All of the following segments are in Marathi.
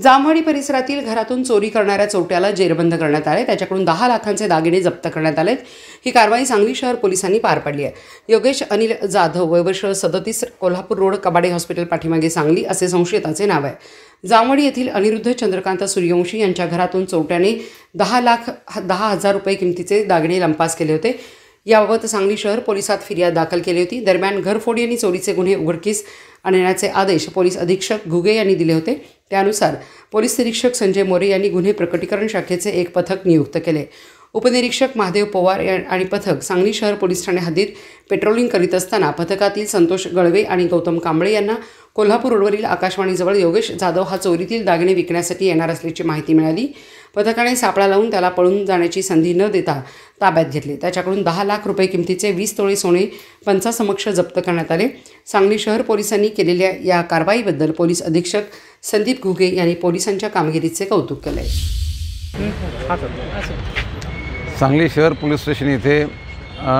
जामवाडी परिसरातील घरातून चोरी करणाऱ्या चोरट्याला जेरबंद करण्यात आले। त्याच्याकडून 10 लाखांचे दागिने जप्त करण्यात आलेत। ही कारवाई सांगली शहर पोलिसांनी पार पाडली आहे। योगेश अनिल जाधव वय वर्ष 37 कोल्हापूर रोड कबाडे हॉस्पिटल पाठीमागे सांगली असे संशयिताचे नाव आहे। जामवाडी येथील अनिरुद्ध चंद्रकांत सूर्यवंशी यांच्या घरातून चोरट्याने 10,10,000 रुपये किमतीचे दागिने लंपास केले होते। याबाबत सांगली शहर पोलिसात फिर्याद दाखल केली होती। दरम्यान घरफोडी आणि चोरीचे गुन्हे उघडकीस आणण्याचे आदेश पोलीस अधीक्षक घुगे यांनी दिले होते। त्यानुसार पोलीस निरीक्षक संजय मोरे यांनी गुन्हे प्रकटीकरण शाखेचे एक पथक नियुक्त केले। उपनिरीक्षक महादेव पवार आणि पथक सांगली शहर पोलीस ठाणे हद्दीत पेट्रोलिंग करीत असताना पथकातील संतोष गळवे आणि गौतम कांबळे यांना कोल्हापूर रोडवरील आकाशवाणीजवळ योगेश जाधव हा चोरीतील दागिने विकण्यासाठी येणार असल्याची माहिती मिळाली। पथकाने सापळा लावून त्याला पळून जाण्याची संधी न देता ताब्यात घेतले। त्याच्याकडून 10 लाख रुपये किमतीचे 20 तोळे सोने पंचासमक्ष जप्त करण्यात आले। सांगली शहर पोलिसांनी केलेल्या या कारवाईबद्दल पोलीस अधीक्षक संदीप घुगे यांनी पोलिसांच्या कामगिरीचे कौतुक केले। सांगली शहर पोलीस स्टेशन येथे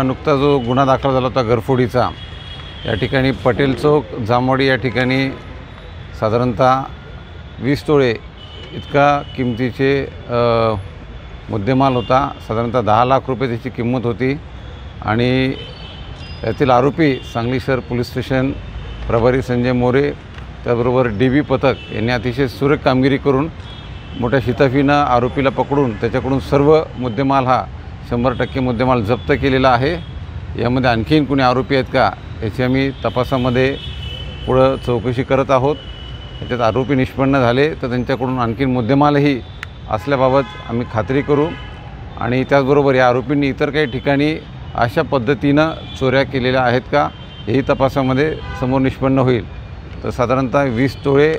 नुकता जो गुन्हा दाखल झाला होता घरफोडीचा, या ठिकाणी पटेल चौक जामवाडी या ठिकाणी साधारणतः 20 तोळे इतका किमतीचे मुद्देमाल होता। साधारणतः 10 लाख रुपये त्याची किंमत होती आणि यातील आरोपी सांगली शहर पोलीस स्टेशन प्रभारी संजय मोरे त्याचबरोबर DB पथक यांनी अतिशय सुरेख कामगिरी करून मोठ्या शिताफीनं आरोपीला पकडून त्याच्याकडून सर्व मुद्देमाल हा 100% मुद्देमाल जप्त केलेला आहे। यामध्ये आणखीन कोणी आरोपी आहेत का याची आम्ही तपासामध्ये पुढं चौकशी करत आहोत। याच्यात आरोपी निष्पन्न झाले तर त्यांच्याकडून आणखीन मुद्देमालही असल्याबाबत आम्ही खात्री करू आणि त्याचबरोबर या आरोपींनी इतर काही ठिकाणी अशा पद्धतीनं चोऱ्या केलेल्या आहेत का हेही तपासामध्ये समोर निष्पन्न होईल। तर साधारणतः 20 तोळे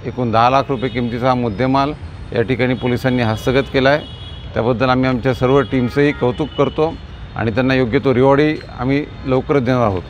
एकूण 10 लाख रुपये किमतीचा हा मुद्देमाल या ठिकाणी पोलिसांनी हस्तगत केला आहे। त्याबद्दल आम्ही आमच्या सर्व टीमचंही कौतुक करतो आणि त्यांना योग्य तो रिवॉर्डही आम्ही लवकरच देणार आहोत।